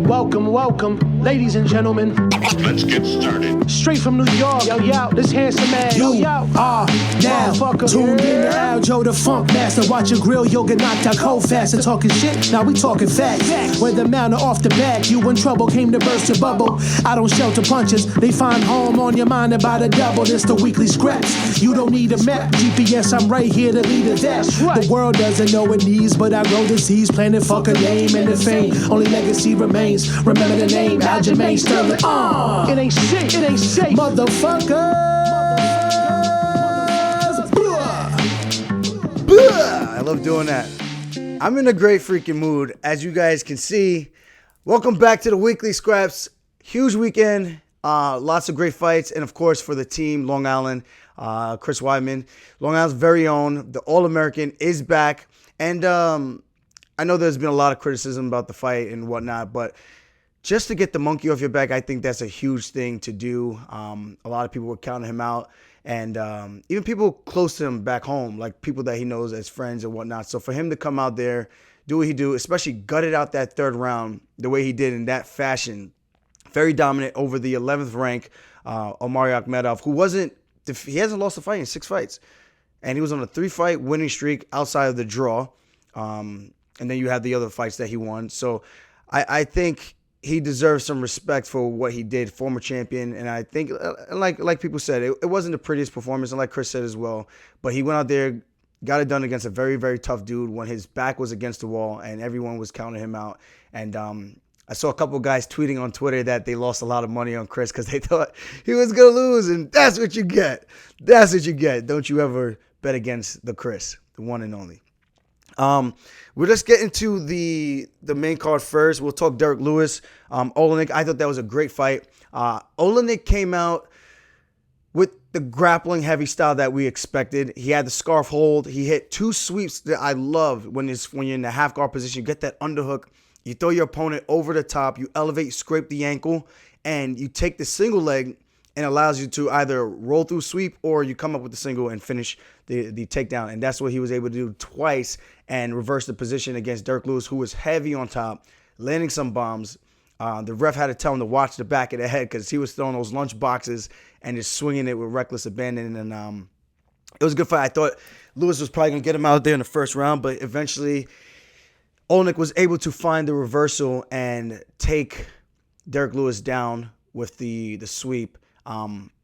Welcome, ladies and gentlemen. Let's get started. Straight from New York, yo, this handsome man, yo. Now, tuned in to Aljo, the funk master. Watch your grill, you'll get knocked out cold fast. And talking shit, now we talking facts. Whether mount or off the back, you in trouble, came to burst your bubble. I don't shelter punches, they find home on your mind about a double. This the weekly scraps. You don't need a map, GPS, I'm right here to lead it. That's right. The world doesn't know it needs, but I grow the seeds, planted fuck a name and the fame. Only legacy remains. Remember the name, Aljamain Sterling. It ain't safe, Motherfuckers. I love doing that. I'm in a great freaking mood, as you guys can see. Welcome back to the Weekly Scraps. Huge weekend, lots of great fights, and of course for the team, Long Island, Chris Weidman, Long Island's very own, the All-American, is back. And I know there's been a lot of criticism about the fight and whatnot, but just to get the monkey off your back, I think that's a huge thing to do. A lot of people were counting him out, and even people close to him back home, like people that he knows as friends and whatnot. So for him to come out there, do what he do, especially gutted out that third round the way he did in that fashion, very dominant over the 11th rank, Omari Akhmedov, who he hasn't lost a fight in 6 fights. And he was on a 3-fight winning streak outside of the draw. And then you have the other fights that he won. So I think he deserves some respect for what he did, former champion. And I think, like people said, it wasn't the prettiest performance, and like Chris said as well. But he went out there, got it done against a very, very tough dude when his back was against the wall and everyone was counting him out. And I saw a couple of guys tweeting on Twitter that they lost a lot of money on Chris because they thought he was going to lose. And that's what you get. That's what you get. Don't you ever bet against the Chris, the one and only. We'll just get into the main card first. We'll talk Derek Lewis, Oleinik. I thought that was a great fight. Oleinik came out with the grappling heavy style that we expected. He had the scarf hold. He hit 2 sweeps that I love when you're in the half guard position. You get that underhook. You throw your opponent over the top. You elevate, you scrape the ankle, and you take the single leg, and allows you to either roll through sweep or you come up with the single and finish the takedown. And that's what he was able to do twice and reverse the position against Derek Lewis, who was heavy on top, landing some bombs. The ref had to tell him to watch the back of the head because he was throwing those lunch boxes and just swinging it with reckless abandon. And it was a good fight. I thought Lewis was probably going to get him out there in the first round, but eventually Oleinik was able to find the reversal and take Derek Lewis down with the sweep.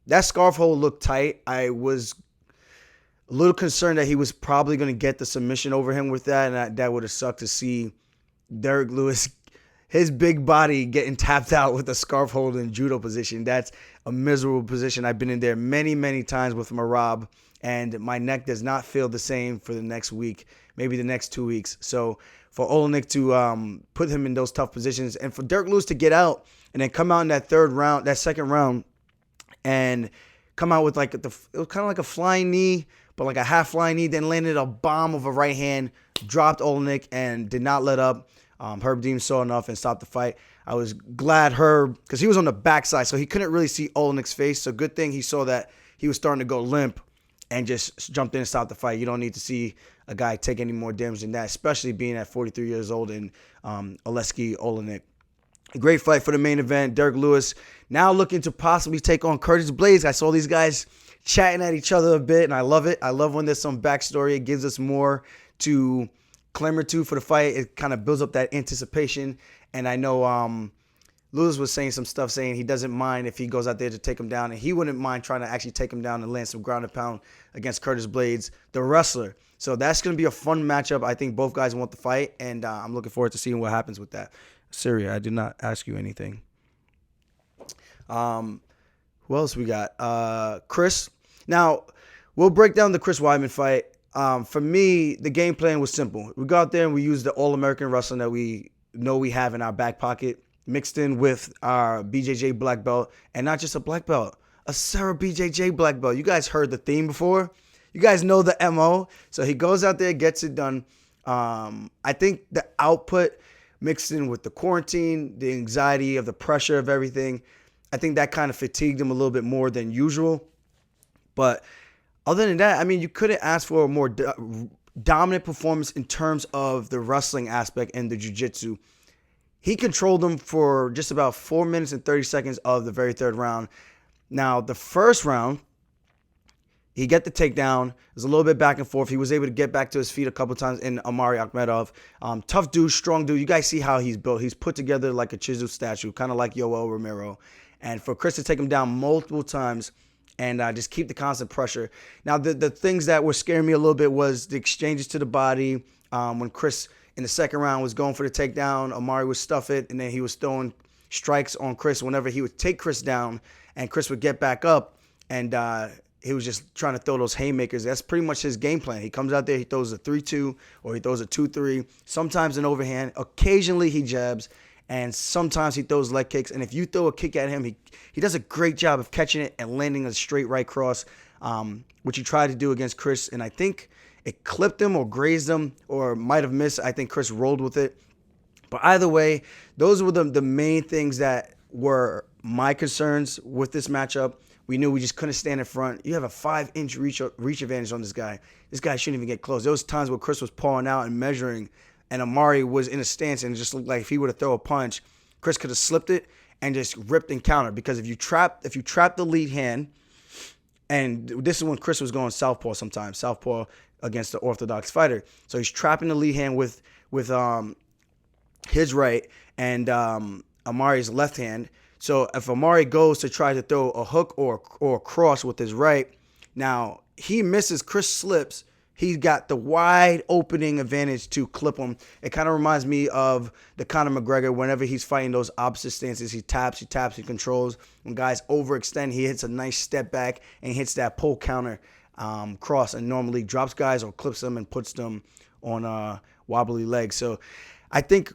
That scarf hold looked tight. I was a little concerned that he was probably going to get the submission over him with that, and that would have sucked to see Derek Lewis, his big body, getting tapped out with a scarf hold in judo position. That's a miserable position. I've been in there many, many times with Merab, and my neck does not feel the same for the next week, maybe the next 2 weeks. So for Oleinik to put him in those tough positions, and for Derek Lewis to get out and then come out in that second round, and come out with it was kind of like a flying knee, but like a half flying knee, then landed a bomb of a right hand, dropped Oleinik, and did not let up. Herb Dean saw enough and stopped the fight. I was glad Herb, because he was on the backside, so he couldn't really see Oleinik's face. So good thing he saw that he was starting to go limp and just jumped in and stopped the fight. You don't need to see a guy take any more damage than that, especially being at 43 years old and Oleksiy Oleinik. A great fight for the main event. Derek Lewis now looking to possibly take on Curtis Blaydes. I saw these guys chatting at each other a bit, and I love it. I love when there's some backstory. It gives us more to clamor to for the fight. It kind of builds up that anticipation. And I know Lewis was saying some stuff, saying he doesn't mind if he goes out there to take him down, and he wouldn't mind trying to actually take him down and land some ground and pound against Curtis Blaydes, the wrestler. So that's going to be a fun matchup. I think both guys want the fight, and I'm looking forward to seeing what happens with that. Syria, I did not ask you anything. Who else we got? Chris. Now, we'll break down the Chris Weidman fight. For me, the game plan was simple. We go out there and we use the All-American wrestling that we know we have in our back pocket, mixed in with our BJJ black belt, and not just a black belt, a Serra BJJ black belt. You guys heard the theme before. You guys know the MO. So he goes out there, gets it done. I think the output mixed in with the quarantine, the anxiety of the pressure of everything, I think that kind of fatigued him a little bit more than usual. But other than that, I mean, you couldn't ask for a more dominant performance in terms of the wrestling aspect and the jiu-jitsu. he controlled him for just about 4 minutes and 30 seconds of the very third round. Now, the first round, he got the takedown. It was a little bit back and forth. He was able to get back to his feet a couple times in Amari Akhmedov. Tough dude, strong dude. You guys see how he's built. He's put together like a chiseled statue, kind of like Yoel Romero. And for Chris to take him down multiple times and just keep the constant pressure. Now, the things that were scaring me a little bit was the exchanges to the body. When Chris, in the second round, was going for the takedown, Amari would stuff it, and then he was throwing strikes on Chris whenever he would take Chris down, and Chris would get back up, and he was just trying to throw those haymakers. That's pretty much his game plan. He comes out there, he throws a 3-2, or he throws a 2-3, sometimes an overhand. Occasionally he jabs, and sometimes he throws leg kicks. And if you throw a kick at him, he does a great job of catching it and landing a straight right cross, which he tried to do against Chris. And I think it clipped him or grazed him or might have missed. I think Chris rolled with it. But either way, those were the main things that were my concerns with this matchup. We knew we just couldn't stand in front. You have a 5-inch reach advantage on this guy. This guy shouldn't even get close. There was times where Chris was pulling out and measuring, and Amari was in a stance, and it just looked like if he were to throw a punch, Chris could have slipped it and just ripped and countered. Because if you trap the lead hand, and this is when Chris was going southpaw sometimes, southpaw against the orthodox fighter. So he's trapping the lead hand with his right and Amari's left hand. So if Amari goes to try to throw a hook or a cross with his right, now he misses, Chris slips, he's got the wide opening advantage to clip him. It kind of reminds me of the Conor McGregor whenever he's fighting those opposite stances. He taps, he controls. When guys overextend, he hits a nice step back and hits that pull counter cross and normally drops guys or clips them and puts them on wobbly legs. So I think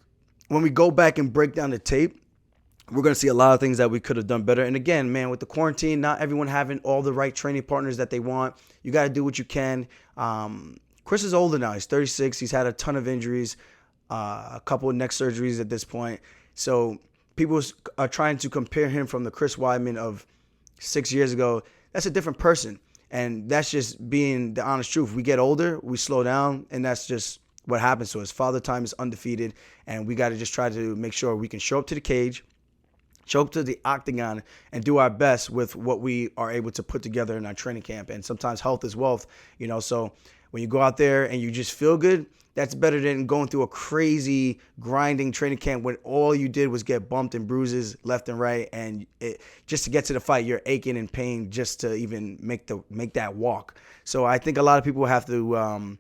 when we go back and break down the tape, we're going to see a lot of things that we could have done better. And again, man, with the quarantine, not everyone having all the right training partners that they want. You got to do what you can. Chris is older now. He's 36. He's had a ton of injuries, a couple of neck surgeries at this point. So people are trying to compare him from the Chris Weidman of 6 years ago. That's a different person. And that's just being the honest truth. We get older, we slow down, and that's just what happens to us. Father Time is undefeated, and we got to just try to make sure we can show up to the cage, show up to the octagon, and do our best with what we are able to put together in our training camp. And sometimes health is wealth, so when you go out there and you just feel good, that's better than going through a crazy grinding training camp when all you did was get bumped and bruises left and right, and just to get to the fight, you're aching in pain just to even make that walk. So I think a lot of people have to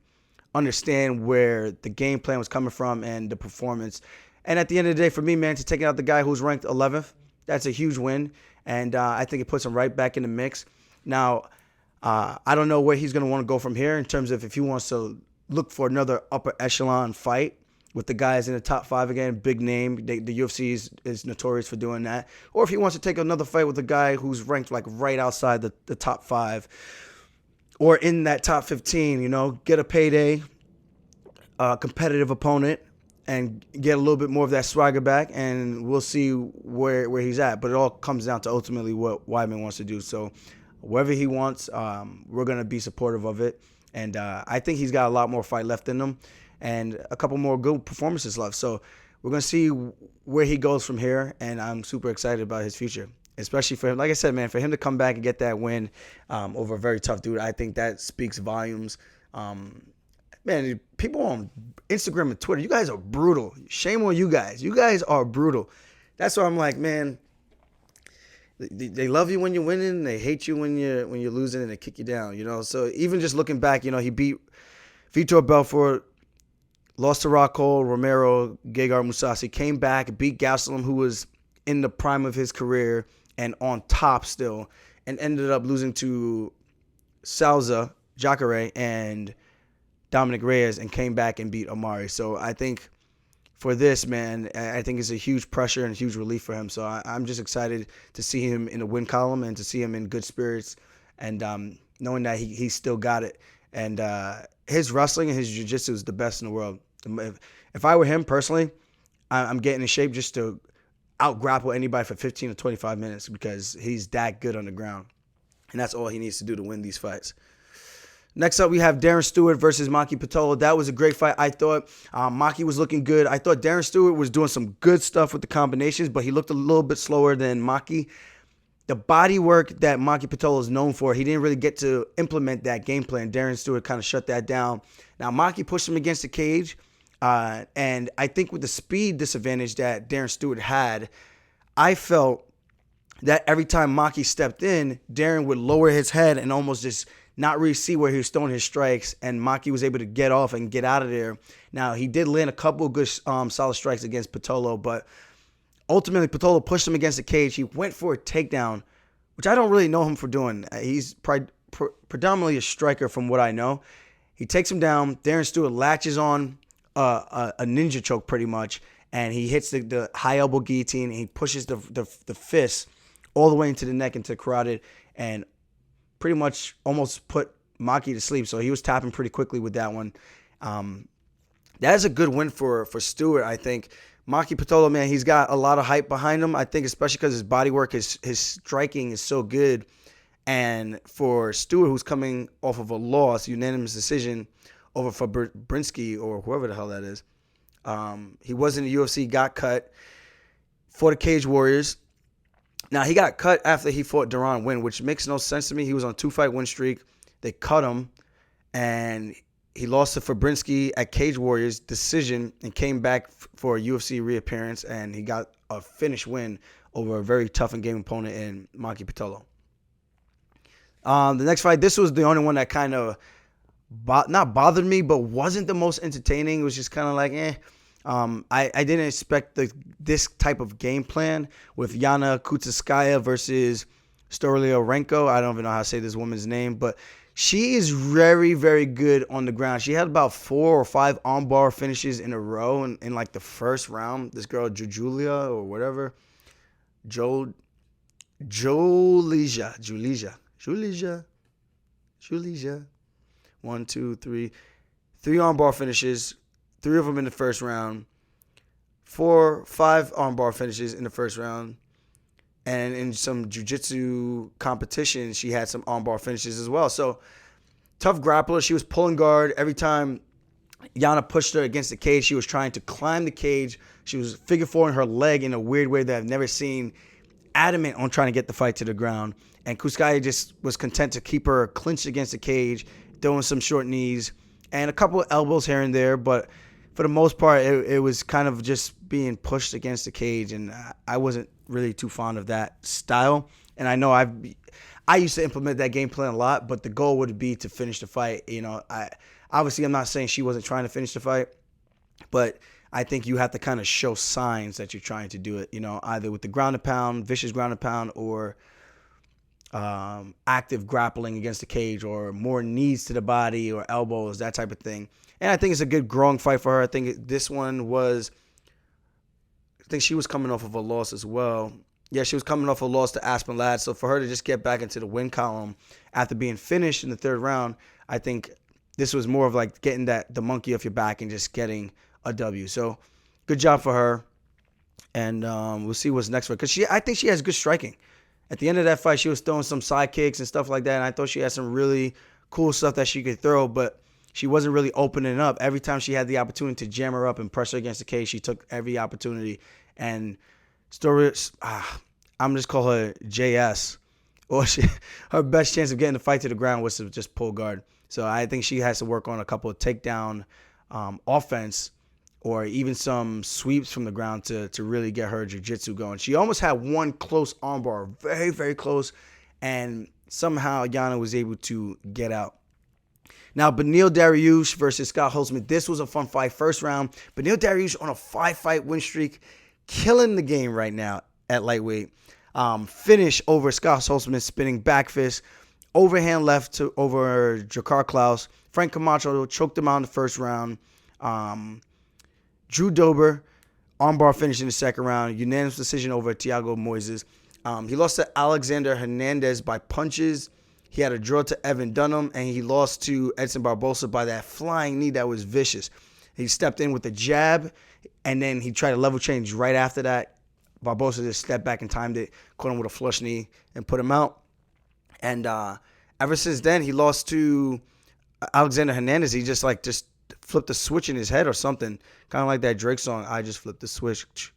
understand where the game plan was coming from and the performance. And at the end of the day, for me, man, to take out the guy who's ranked 11th, that's a huge win. And I think it puts him right back in the mix. Now, I don't know where he's going to want to go from here in terms of if he wants to look for another upper echelon fight with the guys in the top 5 again, big name. The UFC is notorious for doing that. Or if he wants to take another fight with a guy who's ranked like right outside the top 5 or in that top 15, get a payday, competitive opponent, and get a little bit more of that swagger back, and we'll see where he's at. But it all comes down to ultimately what Weidman wants to do. So whatever he wants, we're going to be supportive of it. And I think he's got a lot more fight left in him and a couple more good performances left. So we're going to see where he goes from here, and I'm super excited about his future, especially for him. Like I said, man, for him to come back and get that win over a very tough dude, I think that speaks volumes. Man, people on Instagram and Twitter, you guys are brutal. Shame on you guys. You guys are brutal. That's why I'm like, man, they love you when you're winning. They hate you when you're losing, and they kick you down, So even just looking back, he beat Vitor Belfort, lost to Rockhold, Romero, Gegard Mousasi, came back, beat Gastelum, who was in the prime of his career and on top still, and ended up losing to Salza, Jacare, and Dominic Reyes, and came back and beat Amari. So I think for this, man, I think it's a huge pressure and a huge relief for him. So I'm just excited to see him in the win column and to see him in good spirits, and knowing that he still got it. And his wrestling and his jiu-jitsu is the best in the world. If I were him personally, I'm getting in shape just to out-grapple anybody for 15 to 25 minutes because he's that good on the ground. And that's all he needs to do to win these fights. Next up, we have Darren Stewart versus Maki Pitolo. That was a great fight. I thought Maki was looking good. I thought Darren Stewart was doing some good stuff with the combinations, but he looked a little bit slower than Maki. The body work that Maki Pitolo is known for, he didn't really get to implement that game plan. Darren Stewart kind of shut that down. Now, Maki pushed him against the cage, and I think with the speed disadvantage that Darren Stewart had, I felt that every time Maki stepped in, Darren would lower his head and almost just not really see where he was throwing his strikes, and Maki was able to get off and get out of there. Now, he did land a couple of good solid strikes against Pitolo, but ultimately Pitolo pushed him against the cage. He went for a takedown, which I don't really know him for doing. He's predominantly a striker from what I know. He takes him down. Darren Stewart latches on a ninja choke pretty much, and he hits the high elbow guillotine, and he pushes the fist all the way into the neck, into the carotid, and pretty much almost put Maki to sleep. So he was tapping pretty quickly with that one. That is a good win for Stewart, I think. Maki Pitolo, man, he's got a lot of hype behind him, I think, especially because his body work, his striking is so good. And for Stewart, who's coming off of a loss, unanimous decision over Fabrinsky or whoever the hell that is. He was in the UFC, got cut, fought the Cage Warriors. Now, he got cut after he fought Deron Winn, which makes no sense to me. He was on a 2-fight win streak. They cut him, and he lost to Fabrinsky at Cage Warriors decision and came back for a UFC reappearance, and he got a finish win over a very tough and game opponent in Maki Pitolo. The next fight, this was the only one that kind of not bothered me, but wasn't the most entertaining. It was just kind of like, I didn't expect this type of game plan with Yana Kutskaya versus Stoliarenko. I don't even know how to say this woman's name, but she is very, very good on the ground. She had about 4 or 5 armbar finishes in a row in like the first round. This girl, Julia or whatever, Julija. 1, 2, 3. 3 armbar finishes, 3 of them in the first round. 4, 5 armbar finishes in the first round. And in some jiu-jitsu competitions, she had some armbar finishes as well. So, tough grappler. She was pulling guard. Every time Yana pushed her against the cage, she was trying to climb the cage. She was figure four-ing her leg in a weird way that I've never seen. Adamant on trying to get the fight to the ground. And Kutskaya just was content to keep her clinched against the cage, throwing some short knees and a couple of elbows here and there. But for the most part, it was kind of just being pushed against the cage, and I wasn't really too fond of that style. And I know I used to implement that game plan a lot, but the goal would be to finish the fight. You know, I'm not saying she wasn't trying to finish the fight, but I think you have to kind of show signs that you're trying to do it, you know, either with the ground and pound, vicious ground and pound, or active grappling against the cage, or more knees to the body or elbows, that type of thing. And I think it's a good growing fight for her. I think this one was, I think she was coming off of a loss as well. Yeah, she was coming off a loss to Aspen Ladd. So for her to just get back into the win column after being finished in the third round, I think this was more of like getting the monkey off your back and just getting a W. So good job for her. And we'll see what's next for her. Because I think she has good striking. At the end of that fight, she was throwing some side kicks and stuff like that. And I thought she had some really cool stuff that she could throw, but she wasn't really opening up. Every time she had the opportunity to jam her up and press her against the cage, she took every opportunity. And I'm just call her JS. Or her best chance of getting the fight to the ground was to just pull guard. So I think she has to work on a couple of takedown offense, or even some sweeps from the ground to really get her jiu-jitsu going. She almost had one close armbar, very, very close, and somehow Yana was able to get out. Now, Beneil Dariush versus Scott Holtzman. This was a fun fight. First round, Beneil Dariush on a 5-fight win streak, killing the game right now at lightweight. Finish over Scott Holtzman, spinning back fist, overhand left over Jakar Klaus. Frank Camacho choked him out in the first round. Drew Dober, armbar finish in the second round. Unanimous decision over Thiago Moises. He lost to Alexander Hernandez by punches. He had a draw to Evan Dunham, and he lost to Edson Barbosa by that flying knee that was vicious. He stepped in with a jab, and then he tried a level change right after that. Barbosa just stepped back and timed it, caught him with a flush knee, and put him out. And ever since then, he lost to Alexander Hernandez, he just flipped the switch in his head or something. Kind of like that Drake song, I just flipped the switch.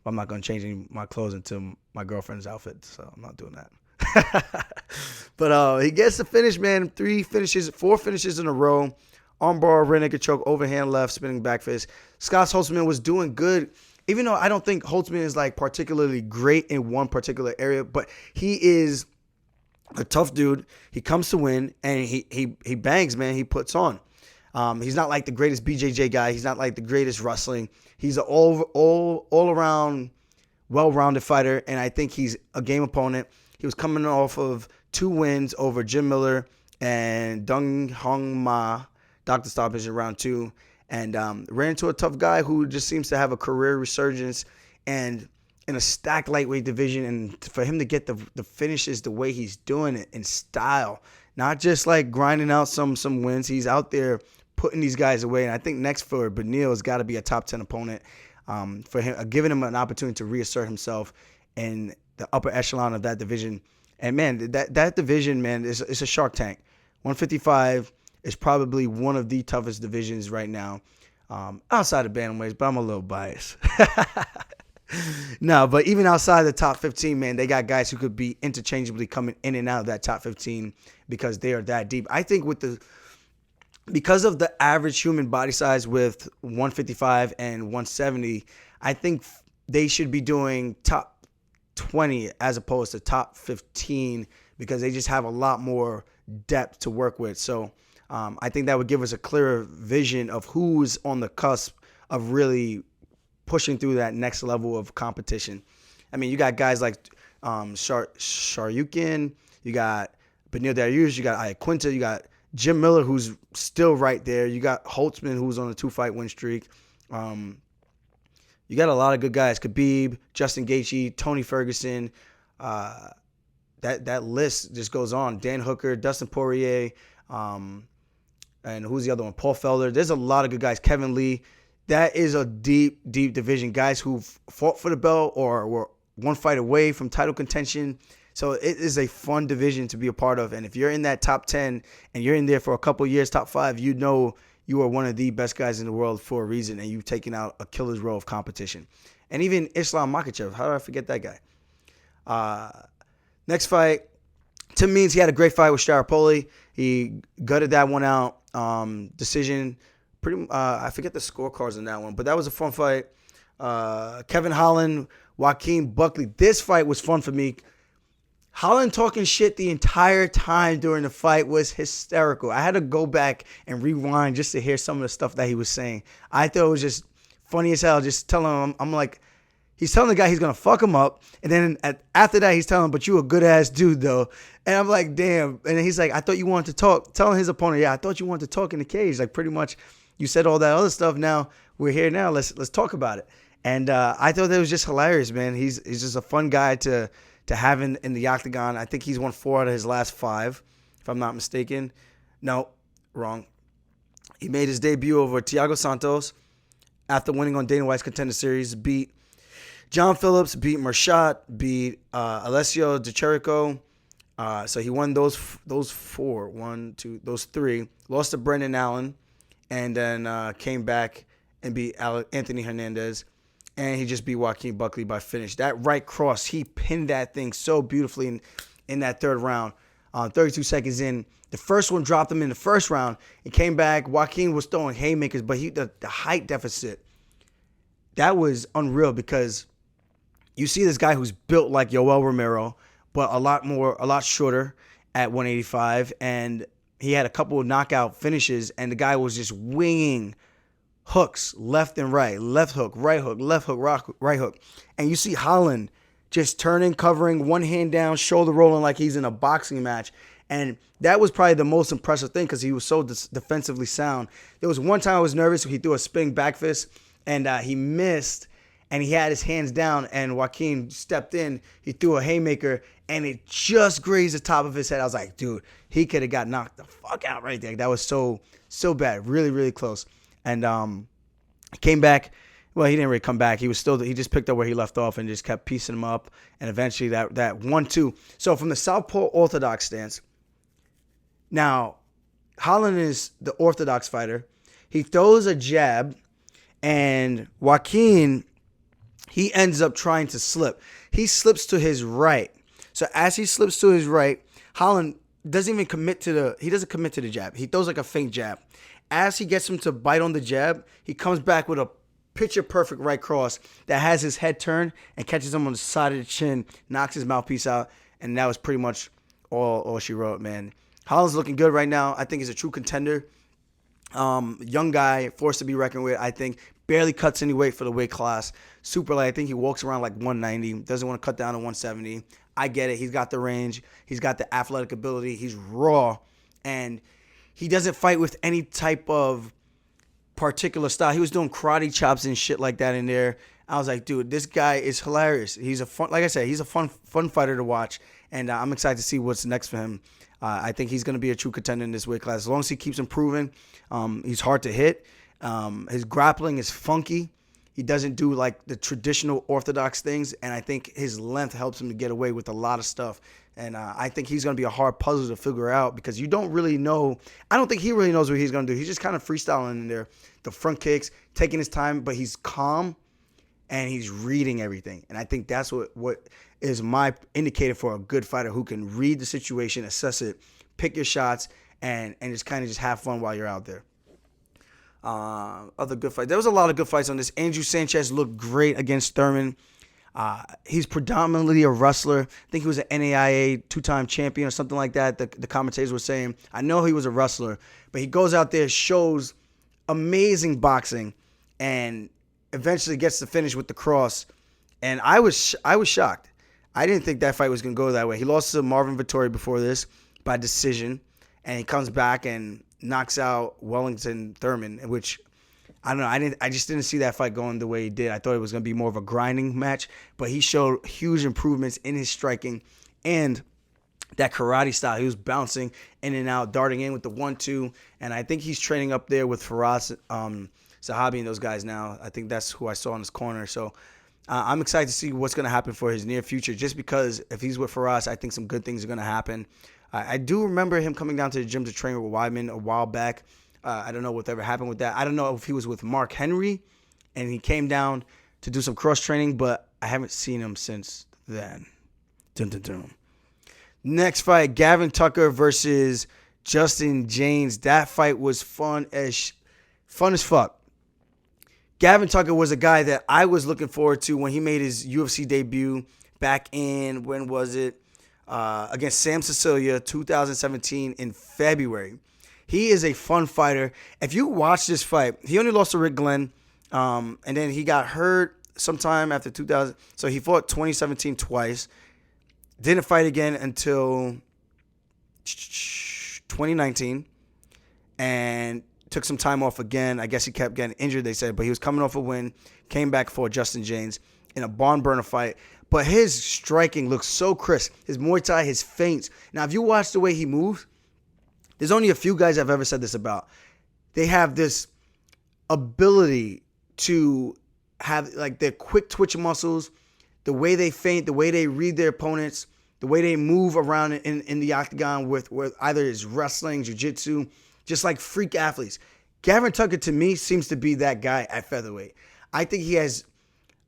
I'm not going to change my clothes into my girlfriend's outfit, so I'm not doing that. But he gets the finish, man. 4 finishes in a row. Armbar, rear naked choke, overhand left, spinning back fist. Scott Holtzman was doing good, even though I don't think Holtzman is like particularly great in one particular area, but he is a tough dude. He comes to win, and he bangs, man. He puts on. He's not like the greatest BJJ guy. He's not like the greatest wrestling. He's an all around well-rounded fighter, and I think he's a game opponent. He was coming off of 2 wins over Jim Miller and Dong Hong Ma, doctor stoppage in round 2, and ran into a tough guy who just seems to have a career resurgence and in a stacked lightweight division. And for him to get the finishes the way he's doing it in style, not just like grinding out some wins. He's out there putting these guys away. And I think next for Beneil has got to be a top 10 opponent, for him, giving him an opportunity to reassert himself in the upper echelon of that division. And man, that division, man, is a shark tank. 155 is probably one of the toughest divisions right now, outside of bantamweights, but I'm a little biased. No, but even outside the top 15, man, they got guys who could be interchangeably coming in and out of that top 15 because they are that deep. I think because of the average human body size with 155 and 170, I think they should be doing top 20 as opposed to top 15 because they just have a lot more depth to work with. So I think that would give us a clearer vision of who's on the cusp of really pushing through that next level of competition. I mean, you got guys like Sharyukin, you got Beneil Dariush, you got Iaquinta, you got Jim Miller, who's still right there. You got Holtzman, who's on a 2-fight win streak. You got a lot of good guys. Khabib, Justin Gaethje, Tony Ferguson. That list just goes on. Dan Hooker, Dustin Poirier, and who's the other one? Paul Felder. There's a lot of good guys. Kevin Lee. That is a deep, deep division. Guys who fought for the belt or were 1 fight away from title contention. So it is a fun division to be a part of. And if you're in that top 10 and you're in there for a couple years, top 5, you know you are one of the best guys in the world for a reason, and you've taken out a killer's row of competition. And even Islam Makhachev, how did I forget that guy? Next fight, Tim Means, he had a great fight with Staropoli. He gutted that one out. Decision. I forget the scorecards on that one, but that was a fun fight. Kevin Holland, Joaquin Buckley. This fight was fun for me. Holland talking shit the entire time during the fight was hysterical. I had to go back and rewind just to hear some of the stuff that he was saying. I thought it was just funny as hell. Just telling him, I'm like, he's telling the guy he's going to fuck him up. And then after that, he's telling him, but you a good ass dude though. And I'm like, damn. And then he's like, I thought you wanted to talk. Telling his opponent, yeah, I thought you wanted to talk in the cage. Like pretty much you said all that other stuff. Now we're here now. Let's talk about it. And I thought that was just hilarious, man. He's just a fun guy to have in the octagon. I think he's won 4 out of his last 5, if I'm not mistaken. No, wrong. He made his debut over Thiago Santos after winning on Dana White's Contender Series. Beat John Phillips, beat Mershot, beat Alessio Di Chirico. So he won those 3. Lost to Brendan Allen, and then came back and beat Anthony Hernandez. And he just beat Joaquin Buckley by finish. That right cross, he pinned that thing so beautifully in that 3rd round. 32 seconds in. The first one dropped him in the 1st round. He came back. Joaquin was throwing haymakers, but the height deficit, that was unreal because you see this guy who's built like Yoel Romero, but a lot shorter at 185. And he had a couple of knockout finishes, and the guy was just winging hooks left and right, left hook, right hook, left hook, right hook. And you see Holland just turning, covering, one hand down, shoulder rolling like he's in a boxing match. And that was probably the most impressive thing because he was so defensively sound. There was one time I was nervous. He threw a spinning back fist and he missed, and he had his hands down, and Joaquin stepped in. He threw a haymaker and it just grazed the top of his head. I was like, dude, he could have got knocked the fuck out right there. That was so bad. Really, really close. And came back. Well, he didn't really come back. He just picked up where he left off and just kept piecing him up. And eventually that 1-2. So from the southpaw orthodox stance, now Holland is the orthodox fighter. He throws a jab, and Joaquin, he ends up trying to slip. He slips to his right. So as he slips to his right, Holland doesn't even commit to the jab. He throws like a feint jab. As he gets him to bite on the jab, he comes back with a picture-perfect right cross that has his head turned and catches him on the side of the chin, knocks his mouthpiece out, and that was pretty much all she wrote, man. Holland's looking good right now. I think he's a true contender. Young guy, forced to be reckoned with, I think. Barely cuts any weight for the weight class. Super light. I think he walks around like 190. Doesn't want to cut down to 170. I get it. He's got the range. He's got the athletic ability. He's raw. And he doesn't fight with any type of particular style. He was doing karate chops and shit like that in there. I was like, dude, this guy is hilarious. He's a fun, like I said, he's a fun fighter to watch. And I'm excited to see what's next for him. I think he's going to be a true contender in this weight class. As long as he keeps improving, he's hard to hit. His grappling is funky. He doesn't do like the traditional orthodox things. And I think his length helps him to get away with a lot of stuff. And I think he's going to be a hard puzzle to figure out because you don't really know. I don't think he really knows what he's going to do. He's just kind of freestyling in there. The front kicks, taking his time, but he's calm and he's reading everything. And I think that's what is my indicator for a good fighter who can read the situation, assess it, pick your shots, and just kind of just have fun while you're out there. Other good fights. There was a lot of good fights on this. Andrew Sanchez looked great against Thurman. He's predominantly a wrestler. I think he was an NAIA two-time champion or something like that. The commentators were saying. I know he was a wrestler, but he goes out there, shows amazing boxing, and eventually gets to finish with the cross. And I was shocked. I didn't think that fight was going to go that way. He lost to Marvin Vettori before this by decision, and he comes back and knocks out Wellington Thurman, which I don't know. I just didn't see that fight going the way he did. I thought it was going to be more of a grinding match, but he showed huge improvements in his striking and that karate style. He was bouncing in and out, darting in with the 1-2, and I think he's training up there with Faraz Zahabi and those guys now. I think that's who I saw in his corner. So I'm excited to see what's going to happen for his near future, just because if he's with Faraz, I think some good things are going to happen. I do remember him coming down to the gym to train with Weidman a while back. I don't know whatever happened with that. I don't know if he was with Mark Henry and he came down to do some cross training, but I haven't seen him since then. Dun, dun, dun. Next fight, Gavin Tucker versus Justin Jaynes. That fight was fun as fuck. Gavin Tucker was a guy that I was looking forward to when he made his UFC debut back in, when was it? Against Sam Cecilia, 2017 in February. He is a fun fighter. If you watch this fight, he only lost to Rick Glenn, and then he got hurt sometime after 2000. So he fought 2017 twice. Didn't fight again until 2019, and took some time off again. I guess he kept getting injured, they said, but he was coming off a win, came back for Justin Jaynes in a barn burner fight. But his striking looks so crisp. His Muay Thai, his feints. Now, if you watch the way he moves, there's only a few guys I've ever said this about. They have this ability to have like their quick twitch muscles, the way they feint, the way they read their opponents, the way they move around in the octagon with either his wrestling, jiu-jitsu, just like freak athletes. Gavin Tucker, to me, seems to be that guy at featherweight. I think he has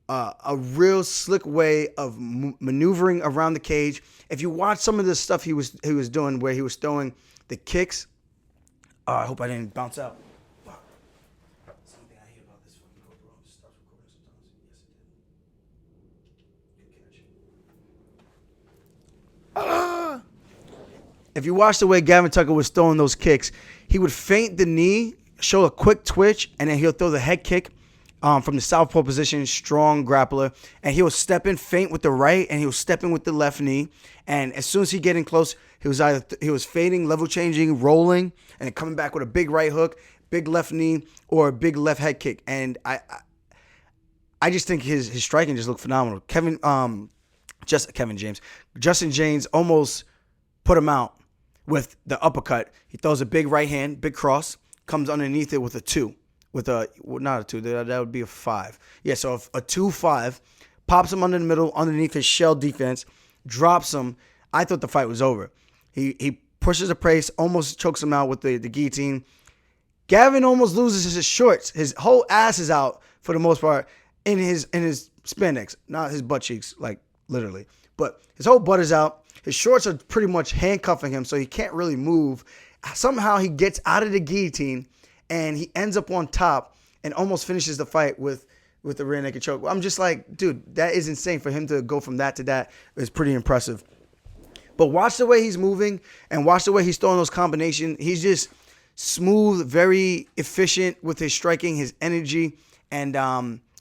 a real slick way of maneuvering around the cage. If you watch some of the stuff he was doing, where he was throwing the kicks, I hope I didn't bounce out. Something I hate about this fucking GoPro, it stops recording sometimes. Yes, it did. If you watch the way Gavin Tucker was throwing those kicks, he would feint the knee, show a quick twitch, and then he'll throw the head kick from the southpaw position, strong grappler, and he'll step in, feint with the right, and he'll step in with the left knee. And as soon as he get in close, he was fading, level changing, rolling, and then coming back with a big right hook, big left knee, or a big left head kick. And I just think his striking just looked phenomenal. Justin Jaynes almost put him out with the uppercut. He throws a big right hand, big cross, comes underneath it with a 2. Not a 2, that would be a 5. Yeah, so a 2-5, pops him underneath his shell defense, drops him. I thought the fight was over. He pushes the pace, almost chokes him out with the guillotine. Gavin almost loses his shorts. His whole ass is out for the most part in his spandex, not his butt cheeks, like literally. But his whole butt is out. His shorts are pretty much handcuffing him, so he can't really move. Somehow he gets out of the guillotine, and he ends up on top and almost finishes the fight with the rear naked choke. I'm just like, dude, that is insane. For him to go from that to that is pretty impressive. But watch the way he's moving and watch the way he's throwing those combinations. He's just smooth, very efficient with his striking, his energy. And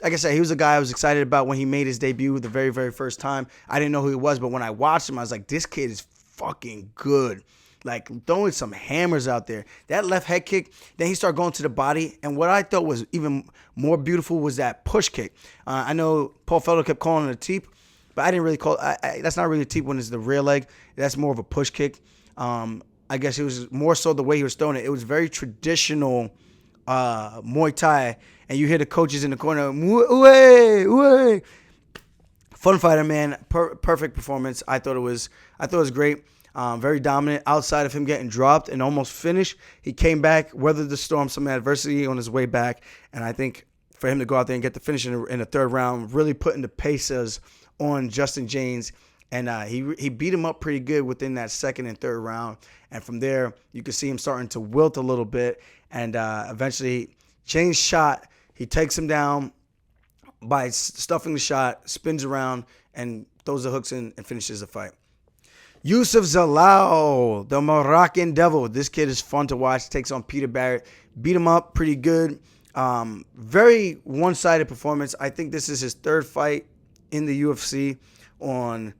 like I said, he was a guy I was excited about when he made his debut the very, very first time. I didn't know who he was, but when I watched him, I was like, this kid is fucking good. Like, throwing some hammers out there. That left head kick, then he started going to the body. And what I thought was even more beautiful was that push kick. I know Paul Felder kept calling it a teep, but I didn't really call it. That's not really a teep when it's the rear leg. That's more of a push kick. I guess it was more so the way he was throwing it. It was very traditional Muay Thai. And you hear the coaches in the corner, "Uwe, uwe." Fun fighter, man. Perfect performance. I thought it was great. Very dominant. Outside of him getting dropped and almost finished, he came back, weathered the storm, some adversity on his way back. And I think for him to go out there and get the finish in the third round, really putting the paces on Justin Jaynes. And he beat him up pretty good within that second and third round. And from there, you could see him starting to wilt a little bit. And eventually, Jaynes shot. He takes him down by stuffing the shot, spins around, and throws the hooks in and finishes the fight. Youssef Zalal, the Moroccan Devil. This kid is fun to watch. Takes on Peter Barrett. Beat him up pretty good. Very one-sided performance. I think this is his third fight in the UFC in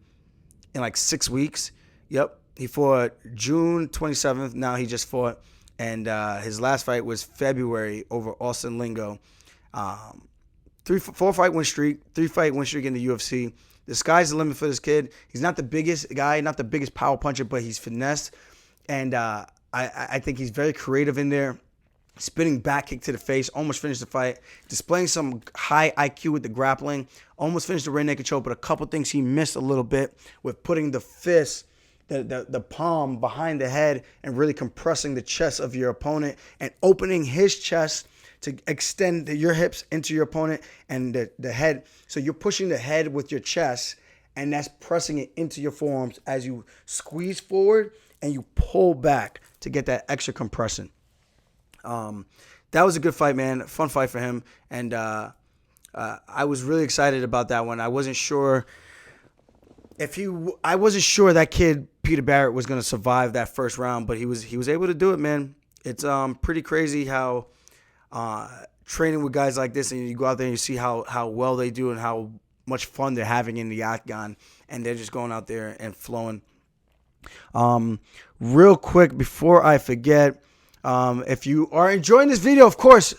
like 6 weeks. Yep. He fought June 27th. Now he just fought. And his last fight was February over Austin Lingo. 4-fight win streak. 3-fight win streak in the UFC. The sky's the limit for this kid. He's not the biggest guy, not the biggest power puncher, but he's finesse. And I think he's very creative in there. Spinning back kick to the face, almost finished the fight. Displaying some high IQ with the grappling. Almost finished the rear naked choke, but a couple things he missed a little bit with putting the fist, the palm behind the head and really compressing the chest of your opponent and opening his chest to extend your hips into your opponent and the head. So you're pushing the head with your chest, and that's pressing it into your forearms as you squeeze forward and you pull back to get that extra compression. That was a good fight, man. Fun fight for him. And I was really excited about that one. I wasn't sure that kid, Peter Barrett, was going to survive that first round, but he was able to do it, man. It's pretty crazy how training with guys like this, and you go out there and you see how well they do and how much fun they're having in the octagon, and they're just going out there and flowing. Real quick before I forget, if you are enjoying this video, of course,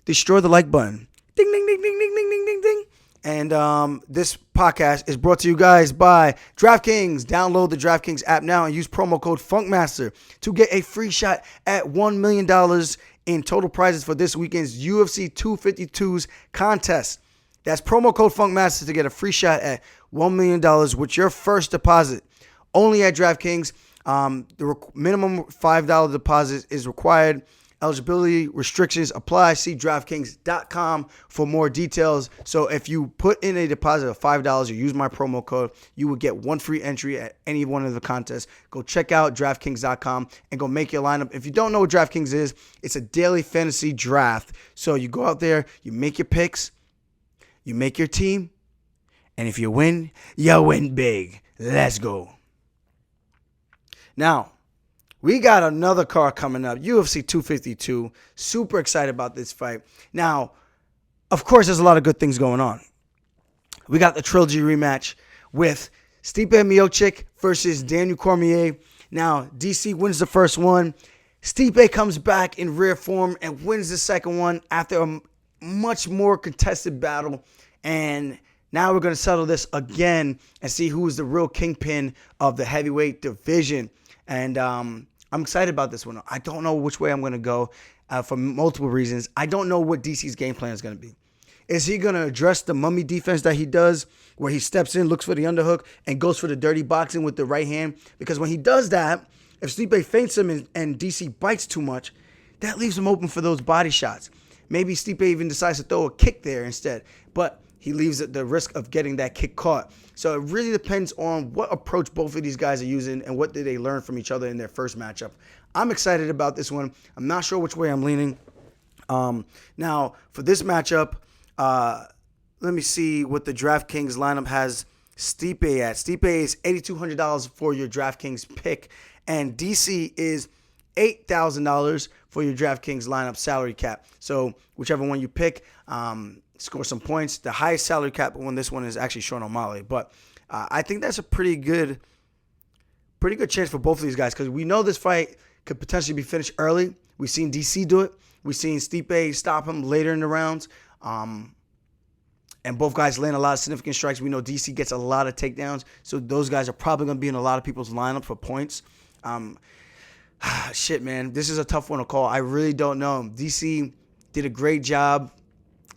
destroy the like button. Ding, ding, ding, ding, ding, ding, ding, ding, ding. And this podcast is brought to you guys by DraftKings. Download the DraftKings app now and use promo code FUNKMASTER to get a free shot at $1 million in total prizes for this weekend's UFC 252's contest. That's promo code FUNKMASTER to get a free shot at $1 million with your first deposit. Only at DraftKings. The minimum $5 deposit is required. Eligibility restrictions apply. See DraftKings.com for more details. So if you put in a deposit of $5 or use my promo code, you will get one free entry at any one of the contests. Go check out DraftKings.com and go make your lineup. If you don't know what DraftKings is, it's a daily fantasy draft. So you go out there, you make your picks, you make your team, and if you win big. Let's go. Now, we got another card coming up, UFC 252. Super excited about this fight. Now, of course, there's a lot of good things going on. We got the trilogy rematch with Stipe Miocic versus Daniel Cormier. Now, DC wins the first one. Stipe comes back in rare form and wins the second one after a much more contested battle. And now we're going to settle this again and see who is the real kingpin of the heavyweight division. And I'm excited about this one. I don't know which way I'm going to go for multiple reasons. I don't know what DC's game plan is going to be. Is he going to address the mummy defense that he does, where he steps in, looks for the underhook, and goes for the dirty boxing with the right hand? Because when he does that, If Stipe feints him and DC bites too much, that leaves him open for those body shots. Maybe Stipe even decides to throw a kick there instead, but he leaves at the risk of getting that kick caught. So it really depends on what approach both of these guys are using and what did they learn from each other in their first matchup. I'm excited about this one. I'm not sure which way I'm leaning. Now, for this matchup, let me see what the DraftKings lineup has Stipe at. Stipe is $8,200 for your DraftKings pick, and DC is $8,000 for your DraftKings lineup salary cap. So whichever one you pick, score some points. The highest salary cap on this one is actually Sean O'Malley, but I think that's a pretty good chance for both of these guys because we know this fight could potentially be finished early. We've seen DC do it. We've seen Stipe stop him later in the rounds. And both guys land a lot of significant strikes. We know DC gets a lot of takedowns. So those guys are probably going to be in a lot of people's lineup for points. Shit, man. This is a tough one to call. I really don't know. DC did a great job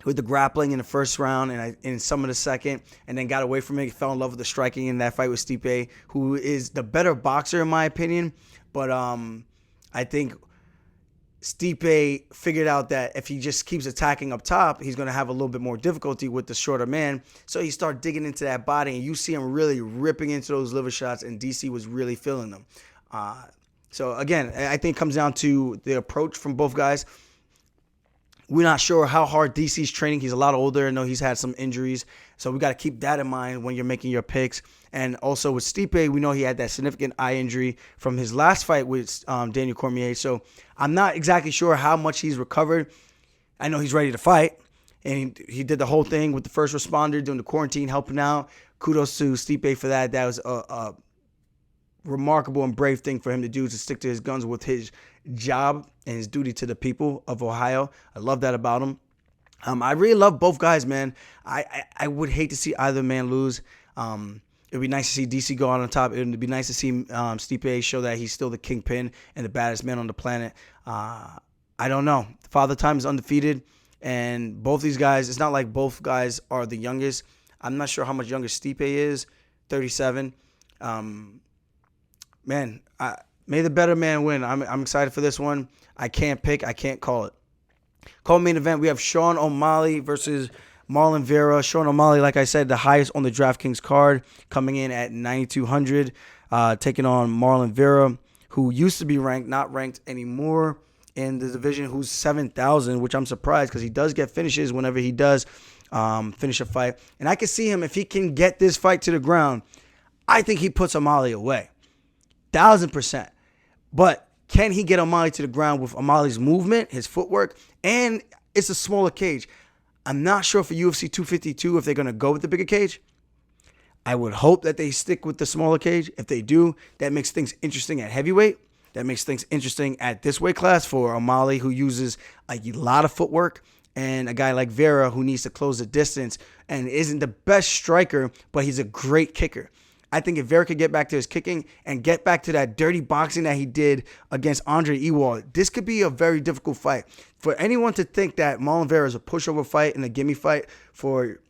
with the grappling in the first round and in some of the second, and then got away from it. He fell in love with the striking in that fight with Stipe, who is the better boxer in my opinion. But I think Stipe figured out that if he just keeps attacking up top, he's going to have a little bit more difficulty with the shorter man. So he started digging into that body, and you see him really ripping into those liver shots, and DC was really feeling them. So, again, I think it comes down to the approach from both guys. We're not sure how hard DC's training. He's a lot older. I know he's had some injuries. So we got to keep that in mind when you're making your picks. And also with Stipe, we know he had that significant eye injury from his last fight with Daniel Cormier. So I'm not exactly sure how much he's recovered. I know he's ready to fight. And he did the whole thing with the first responder during the quarantine, helping out. Kudos to Stipe for that. That was a remarkable and brave thing for him to do, to stick to his guns with his job and his duty to the people of Ohio. I love that about him. I really love both guys, man. I would hate to see either man lose. It'd be nice to see DC go out on top. It'd be nice to see Stipe show that he's still the kingpin and the baddest man on the planet. I don't know. Father Time is undefeated, and both these guys, it's not like both guys are the youngest. I'm not sure how much younger Stipe is, 37. Man, may the better man win. I'm excited for this one. I can't pick. I can't call it. Co-main event, we have Sean O'Malley versus Marlon Vera. Sean O'Malley, like I said, the highest on the DraftKings card, coming in at 9,200, taking on Marlon Vera, who used to be ranked, not ranked anymore in the division, who's 7,000, which I'm surprised because he does get finishes whenever he does finish a fight. And I can see him, if he can get this fight to the ground, I think he puts O'Malley away. 1,000%. But can he get O'Malley to the ground with O'Malley's movement, his footwork, and it's a smaller cage? I'm not sure for UFC 252 if they're going to go with the bigger cage. I would hope that they stick with the smaller cage. If they do, that makes things interesting at heavyweight. That makes things interesting at this weight class for O'Malley, who uses a lot of footwork, and a guy like Vera, who needs to close the distance and isn't the best striker, but he's a great kicker. I think if Vera could get back to his kicking and get back to that dirty boxing that he did against Andre Ewald, this could be a very difficult fight. For anyone to think that Marlon Vera is a pushover fight and a gimme fight for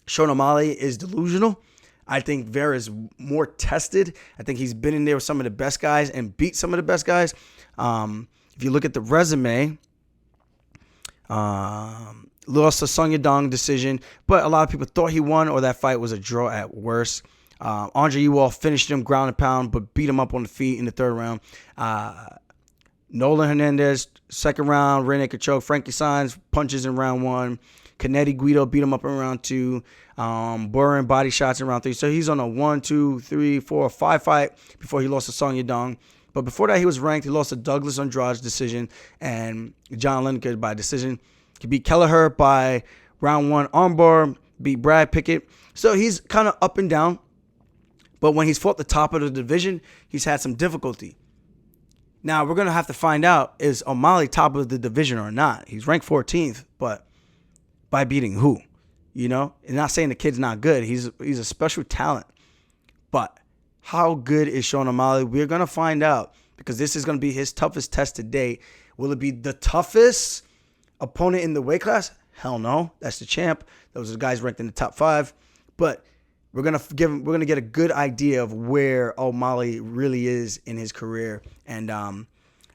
Sean O'Malley is delusional. I think Vera is more tested. I think he's been in there with some of the best guys and beat some of the best guys. If you look at the resume, lost a Song Yadong decision, but a lot of people thought he won or that fight was a draw at worst. Andre Ewald finished him ground and pound, but beat him up on the feet in the third round. Nolan Hernandez, second round, rear naked choke. Frankie Saenz, punches in round one. Kennedy Guido beat him up in round two. Burin body shots in round three. So he's on a 1, 2, 3, 4, 5 fight before he lost to Song Yadong. But before that, he was ranked. He lost to Douglas Andrade's decision and John Lineker by decision. He beat Kelleher by round one armbar, beat Brad Pickett. So he's kind of up and down. But when he's fought the top of the division, he's had some difficulty. Now, we're going to have to find out, is O'Malley top of the division or not? He's ranked 14th, but by beating who? You know? And not saying the kid's not good. He's a special talent. But how good is Sean O'Malley? We're going to find out, because this is going to be his toughest test to date. Will it be the toughest opponent in the weight class? Hell no. That's the champ. Those are the guys ranked in the top 5. But we're gonna get a good idea of where O'Malley really is in his career, and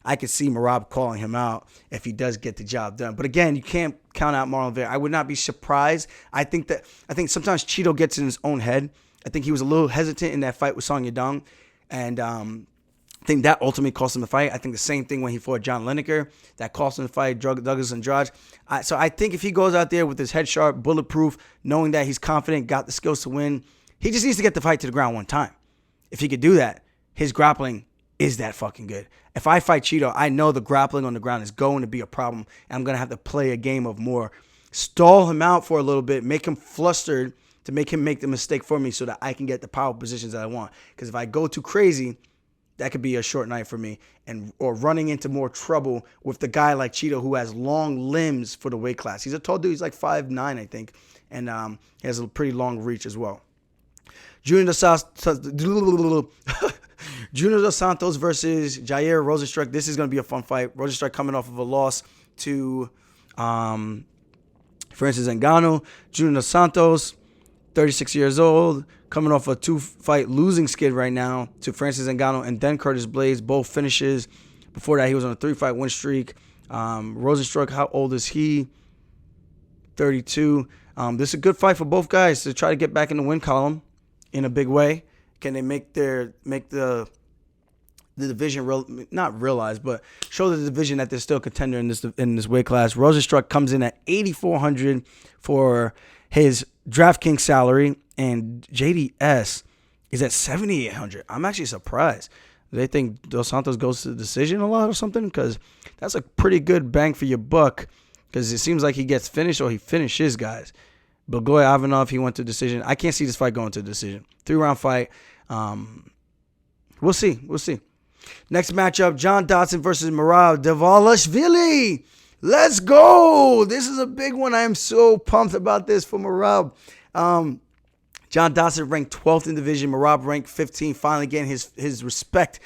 I could see Merab calling him out if he does get the job done. But again, you can't count out Marlon Vera. I would not be surprised. I think sometimes Chito gets in his own head. I think he was a little hesitant in that fight with Song Yadong, and I think that ultimately cost him the fight. I think the same thing when he fought John Lineker. That cost him the fight, Douglas Andrade. So I think if he goes out there with his head sharp, bulletproof, knowing that he's confident, got the skills to win, he just needs to get the fight to the ground one time. If he could do that, his grappling is that fucking good. If I fight Chito, I know the grappling on the ground is going to be a problem, and I'm going to have to play a game of more. Stall him out for a little bit, make him flustered to make him make the mistake for me so that I can get the power positions that I want. Because if I go too crazy, that could be a short night for me, or running into more trouble with the guy like Chito who has long limbs for the weight class. He's a tall dude. He's like 5'9", I think, and he has a pretty long reach as well. Junior Dos Santos versus Jair Rozenstruik. This is going to be a fun fight. Rozenstruik coming off of a loss to Francis Ngannou. Junior Dos Santos, 36 years old, coming off a 2-fight losing skid right now to Francis Ngannou and then Curtis Blaydes, both finishes. Before that, he was on a 3-fight win streak. Rozenstruik, how old is he? 32. This is a good fight for both guys to try to get back in the win column in a big way. Can they make the division not realize, but show the division that they're still a contender in this weight class? Rozenstruik comes in at 8,400 for his DraftKings salary, and JDS is at 7,800. I'm actually surprised. They think Dos Santos goes to the decision a lot or something, because that's a pretty good bang for your buck, because it seems like he gets finished or he finishes guys. Blagoy Ivanov, he went to decision. I can't see this fight going to decision. 3-round fight. We'll see. Next matchup, John Dodson versus Merab Dvalishvili. Let's go. This is a big one. I am so pumped about this for Merab. John Dodson ranked 12th in division. Merab ranked 15th. Finally getting his respect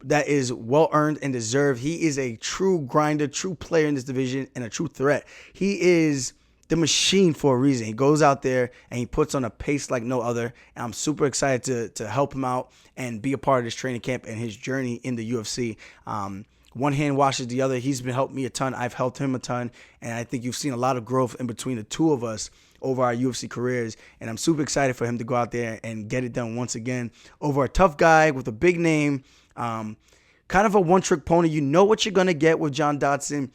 that is well-earned and deserved. He is a true grinder, true player in this division, and a true threat. He is the machine for a reason. He goes out there and he puts on a pace like no other. And I'm super excited to help him out and be a part of this training camp and his journey in the UFC. One hand washes the other. He's been helping me a ton. I've helped him a ton. And I think you've seen a lot of growth in between the two of us over our UFC careers. And I'm super excited for him to go out there and get it done once again over a tough guy with a big name. Kind of a one-trick pony. You know what you're going to get with John Dodson.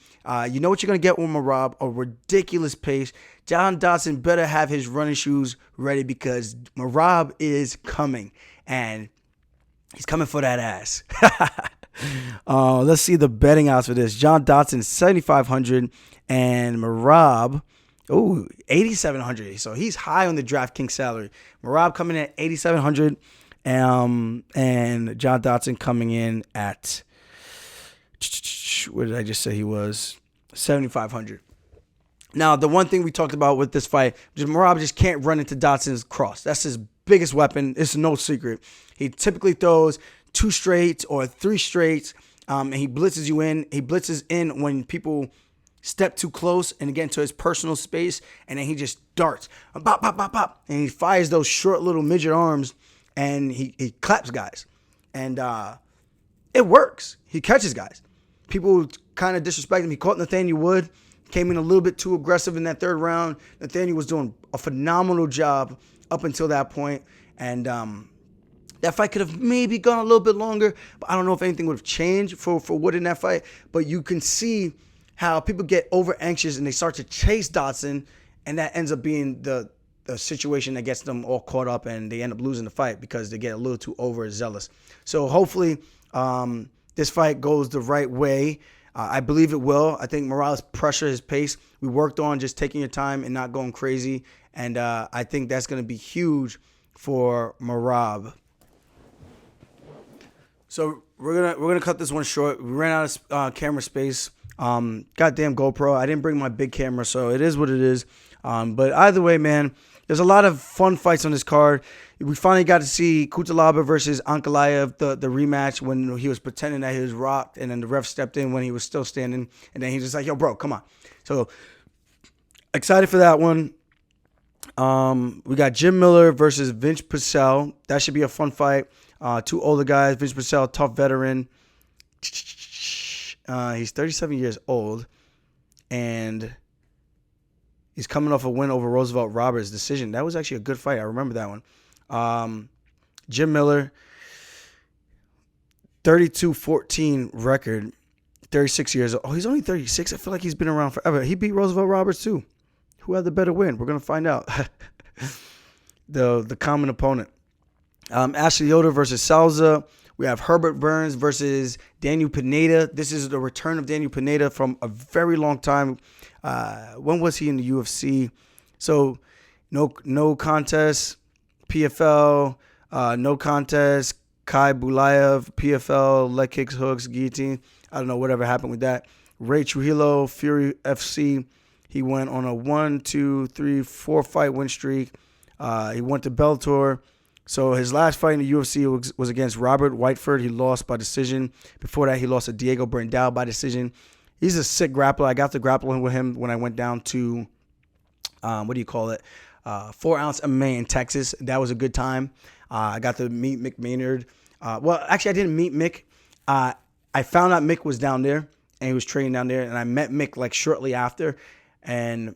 You know what you're going to get with Merab, a ridiculous pace. John Dodson better have his running shoes ready, because Merab is coming. And he's coming for that ass. Let's see the betting odds for this. John Dodson, 7,500. And Merab, 8,700. So he's high on the DraftKings salary. Merab coming in at 8,700. And John Dodson coming in at, what did I just say he was? 7,500. Now, the one thing we talked about with this fight, Merab just can't run into Dodson's cross. That's his biggest weapon. It's no secret. He typically throws 2 straights or 3 straights, and he blitzes you in. He blitzes in when people step too close and get into his personal space, and then he just darts. Bop, bop, bop, bop. And he fires those short little midget arms, and he claps guys. And it works. He catches guys. People kind of disrespect him. He caught Nathaniel Wood. Came in a little bit too aggressive in that 3rd round. Nathaniel was doing a phenomenal job up until that point. And that fight could have maybe gone a little bit longer. But I don't know if anything would have changed for Wood in that fight. But you can see how people get over anxious and they start to chase Dodson. And that ends up being the situation that gets them all caught up, and they end up losing the fight because they get a little too overzealous. So hopefully this fight goes the right way. I believe it will. I think Morales pressure his pace. We worked on just taking your time and not going crazy, and I think that's going to be huge for Merab. So we're gonna cut this one short. We ran out of camera space. Goddamn GoPro. I didn't bring my big camera, so it is what it is. But either way, man, there's a lot of fun fights on this card. We finally got to see Kutalaba versus Ankalaev, the rematch, when he was pretending that he was rocked, and then the ref stepped in when he was still standing, and then he's just like, yo, bro, come on. So excited for that one. We got Jim Miller versus Vince Purcell. That should be a fun fight. Two older guys. Vince Purcell, tough veteran. He's 37 years old, and he's coming off a win over Roosevelt Roberts decision. That was actually a good fight. I remember that one. Jim Miller, 32-14 record, 36 years old. Oh, he's only 36. I feel like he's been around forever. He beat Roosevelt Roberts too. Who had the better win? We're going to find out. the common opponent. Ashley Yoder versus Salza. We have Herbert Burns versus Daniel Pineda. This is the return of Daniel Pineda from a very long time. When was he in the UFC? So no contest. PFL. No contest. Kai Bulayev. PFL. Leg kicks, hooks, guillotine. I don't know whatever happened with that. Ray Trujillo. Fury FC. He went on a 1, 2, 3, 4 fight win streak. He went to Bellator. So his last fight in the UFC was against Robert Whiteford. He lost by decision. Before that, he lost to Diego Brandao by decision. He's a sick grappler. I got to grapple with him when I went down to, 4-ounce MMA in Texas. That was a good time. I got to meet Mick Maynard. Actually, I didn't meet Mick. I found out Mick was down there, and he was training down there, and I met Mick like shortly after. And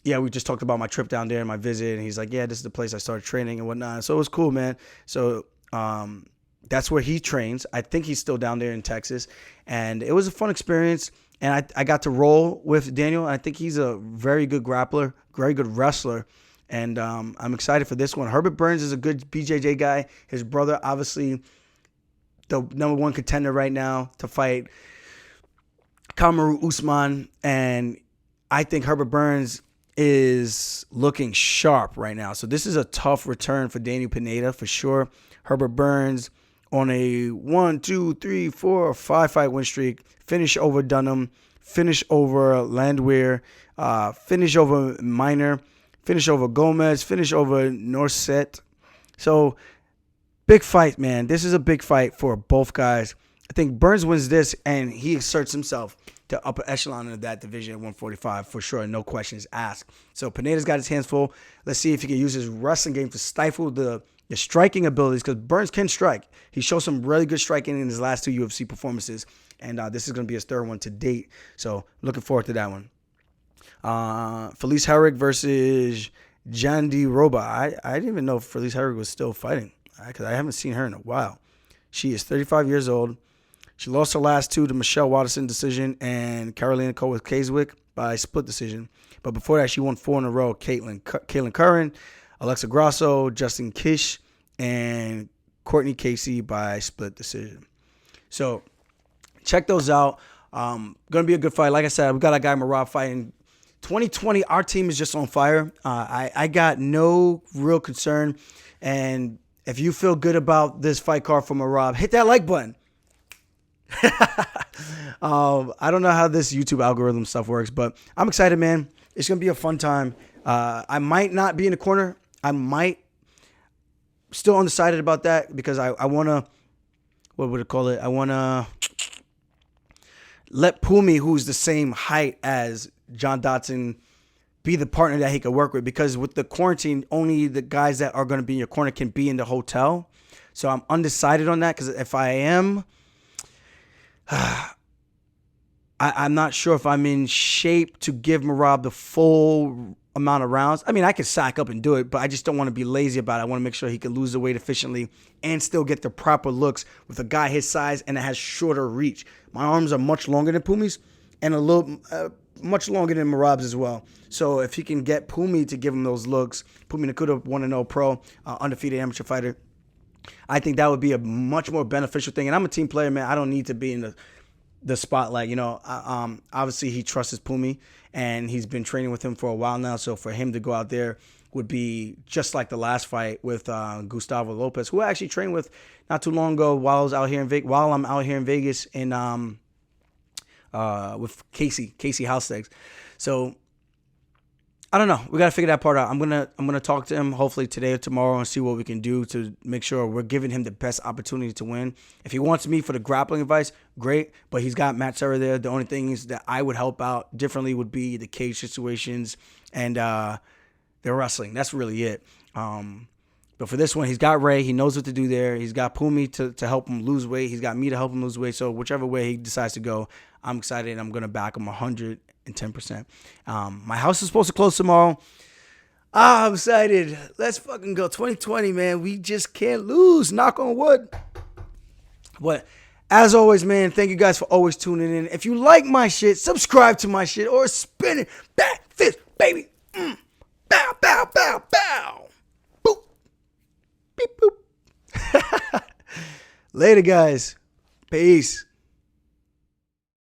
yeah, we just talked about my trip down there and my visit. And he's like, yeah, this is the place I started training and whatnot. So it was cool, man. So that's where he trains. I think he's still down there in Texas. And it was a fun experience. And I got to roll with Daniel. I think he's a very good grappler, very good wrestler. And I'm excited for this one. Herbert Burns is a good BJJ guy. His brother, obviously, the number one contender right now to fight Kamaru Usman. And I think Herbert Burns is looking sharp right now. So this is a tough return for Daniel Pineda for sure. Herbert Burns on a 1, 2, 3, 4, 5 fight win streak. Finish over Dunham. Finish over Landwehr. Finish over Minor. Finish over Gomez. Finish over Norset. So big fight, man. This is a big fight for both guys. I think Burns wins this and he asserts himself to upper echelon of that division at 145 for sure, no questions asked. So Pineda's got his hands full. Let's see if he can use his wrestling game to stifle the striking abilities, because Burns can strike. He showed some really good striking in his last 2 UFC performances, and this is going to be his 3rd one to date. So looking forward to that one. Felice Herrig versus Jandi Roba. I didn't even know if Felice Herrig was still fighting, because I haven't seen her in a while. She is 35 years old. She lost her last 2 to Michelle Watterson decision and Carolina Kowace-Kaswick by split decision. But before that, she won 4 in a row. Caitlin Curran, Alexa Grasso, Justin Kish, and Courtney Casey by split decision. So check those out. Going to be a good fight. Like I said, we got a guy Merab fighting. 2020, our team is just on fire. I got no real concern. And if you feel good about this fight card from Merab, hit that like button. I don't know how this YouTube algorithm stuff works, but I'm excited, man. It's going to be a fun time. I might not be in the corner. I might still undecided about that because I want to, what would it call it? I want to let Pumi, who's the same height as John Dodson, be the partner that he could work with, because with the quarantine, only the guys that are going to be in your corner can be in the hotel. So I'm undecided on that, because if I am, I'm not sure if I'm in shape to give Merab the full amount of rounds. I mean, I could sack up and do it, but I just don't want to be lazy about it. I want to make sure he can lose the weight efficiently and still get the proper looks with a guy his size and that has shorter reach. My arms are much longer than Pumi's and a little much longer than Merab's as well. So if he can get Pumi to give him those looks, Pumi Nakuda 1-0 pro, undefeated amateur fighter, I think that would be a much more beneficial thing. And I'm a team player, man. I don't need to be in the spotlight. You know, obviously he trusts his Pumi, and he's been training with him for a while now. So for him to go out there would be just like the last fight with Gustavo Lopez, who I actually trained with not too long ago while I'm out here in Vegas and with Casey Housestegs. So I don't know. We got to figure that part out. I'm gonna talk to him hopefully today or tomorrow and see what we can do to make sure we're giving him the best opportunity to win. If he wants me for the grappling advice, great. But he's got Matt Serra there. The only thing is that I would help out differently would be the cage situations and they're wrestling. That's really it. But for this one, he's got Ray. He knows what to do there. He's got Pumi to help him lose weight. He's got me to help him lose weight. So whichever way he decides to go, I'm excited, and I'm going to back him 110%. My house is supposed to close tomorrow. I'm excited. Let's fucking go. 2020, man. We just can't lose. Knock on wood. But as always, man, thank you guys for always tuning in. If you like my shit, subscribe to my shit or spin it. Back fist, baby. Bow, bow, bow, bow. Boop. Beep, boop. Later, guys. Peace.